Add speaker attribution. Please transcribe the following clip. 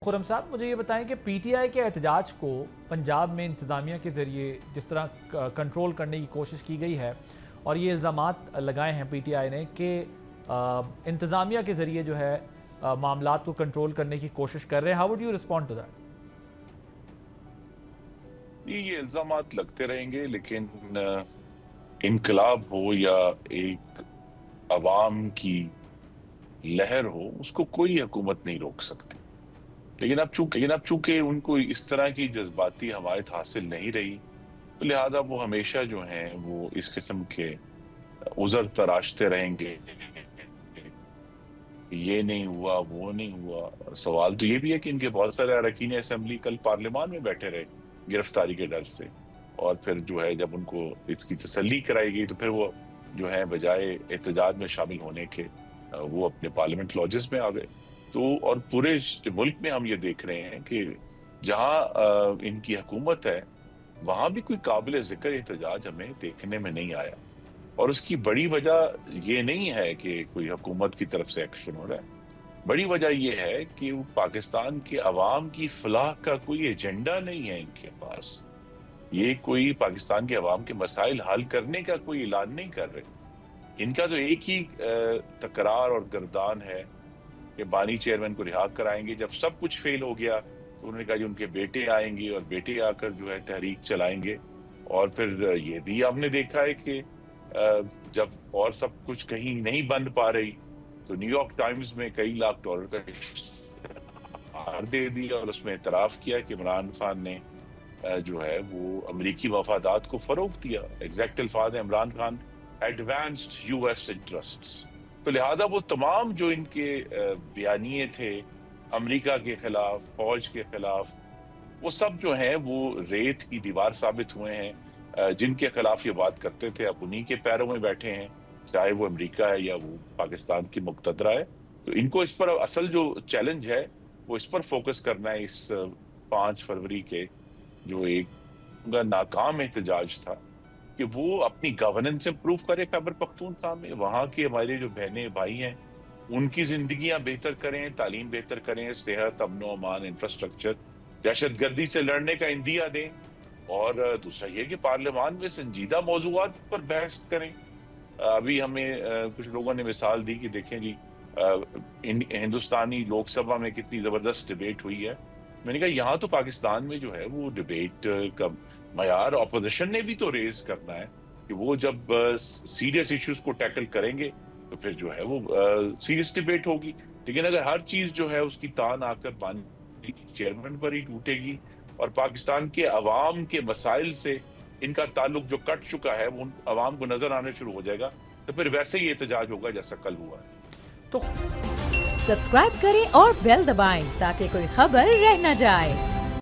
Speaker 1: خرم صاحب مجھے یہ بتائیں کہ پی ٹی آئی کے احتجاج کو پنجاب میں انتظامیہ کے ذریعے جس طرح کنٹرول کرنے کی کوشش کی گئی ہے اور یہ الزامات لگائے ہیں پی ٹی آئی نے کہ انتظامیہ کے ذریعے جو ہے معاملات کو کنٹرول کرنے کی کوشش کر رہے ہیں، how would you respond to that?
Speaker 2: یہ الزامات لگتے رہیں گے، لیکن انقلاب ہو یا ایک عوام کی لہر ہو، اس کو کوئی حکومت نہیں روک سکتی۔ لیکن اب چونکہ ان کو اس طرح کی جذباتی حمایت حاصل نہیں رہی، تو لہذا وہ ہمیشہ جو ہیں وہ اس قسم کے عذر تراشتے رہیں گے، یہ نہیں ہوا وہ نہیں ہوا۔ سوال تو یہ بھی ہے کہ ان کے بہت سارے اراکین اسمبلی کل پارلیمان میں بیٹھے رہے گرفتاری کے ڈر سے، اور پھر جو ہے جب ان کو اس کی تسلی کرائی گئی تو پھر وہ جو ہے بجائے احتجاج میں شامل ہونے کے وہ اپنے پارلیمنٹ لاجز میں آ گئے۔ تو اور پورے ملک میں ہم یہ دیکھ رہے ہیں کہ جہاں ان کی حکومت ہے وہاں بھی کوئی قابل ذکر احتجاج ہمیں دیکھنے میں نہیں آیا، اور اس کی بڑی وجہ یہ نہیں ہے کہ کوئی حکومت کی طرف سے ایکشن ہو رہا ہے، بڑی وجہ یہ ہے کہ وہ پاکستان کے عوام کی فلاح کا کوئی ایجنڈا نہیں ہے ان کے پاس، یہ کوئی پاکستان کے عوام کے مسائل حل کرنے کا کوئی اعلان نہیں کر رہے۔ ان کا تو ایک ہی تکرار اور گردان ہے کہ بانی چیئرمین کو رہا کرائیں گے۔ جب سب کچھ فیل ہو گیا تو انہوں نے کہا کہ ان کے بیٹے آئیں گے اور بیٹے آ کر جو ہے تحریک چلائیں گے، اور پھر یہ بھی ہم نے دیکھا ہے کہ جب اور سب کچھ کہیں نہیں بند پا رہی تو نیو یارک ٹائمز میں کئی لاکھ ڈالر کا اشتہار دے دیا اور اس میں اعتراف کیا کہ عمران خان نے جو ہے وہ امریکی مفادات کو فروغ دیا۔ ایگزیکٹ الفاظ ہیں Imran Khan advanced U S interests. تو لہذا وہ تمام جو ان کے بیانیے تھے امریکہ کے خلاف، فوج کے خلاف، وہ سب جو ہیں وہ ریت کی دیوار ثابت ہوئے ہیں۔ جن کے خلاف یہ بات کرتے تھے اب انہی کے پیروں میں بیٹھے ہیں، چاہے وہ امریکہ ہے یا وہ پاکستان کی مقتدرہ ہے۔ تو ان کو اس پر اصل جو چیلنج ہے وہ اس پر فوکس کرنا ہے، اس 5 فروری کے جو ایک ناکام احتجاج تھا، کہ وہ اپنی گورننس امپروو کرے خیبر پختونخوا میں، وہاں کے ہمارے جو بہنیں بھائی ہیں ان کی زندگیاں بہتر کریں، تعلیم بہتر کریں، صحت، امن و امان، انفراسٹرکچر، دہشت گردی سے لڑنے کا عندیہ دیں، اور دوسرا یہ کہ پارلیمان میں سنجیدہ موضوعات پر بحث کریں۔ ابھی ہمیں کچھ لوگوں نے مثال دی کہ دیکھیں جی ہندوستانی لوک سبھا میں کتنی زبردست ڈیبیٹ ہوئی ہے۔ میں نے کہا یہاں تو پاکستان میں جو ہے وہ ڈیبیٹ کا معیار اپوزیشن نے بھی تو ریز کرنا ہے، کہ وہ جب سیریس ایشوز کو ٹیکل کریں گے تو پھر جو ہے وہ سیریس ڈیبیٹ ہوگی۔ لیکن اگر ہر چیز جو ہے اس کی تان آ کر بانی چیئرمین پر ہی ٹوٹے گی اور پاکستان کے عوام کے مسائل سے ان کا تعلق جو کٹ چکا ہے وہ عوام کو نظر آنے شروع ہو جائے گا، تو پھر ویسے ہی احتجاج ہوگا جیسا کل ہوا ہے۔
Speaker 3: تو سبسکرائب کریں اور بیل دبائیں تاکہ کوئی خبر رہ نہ جائے۔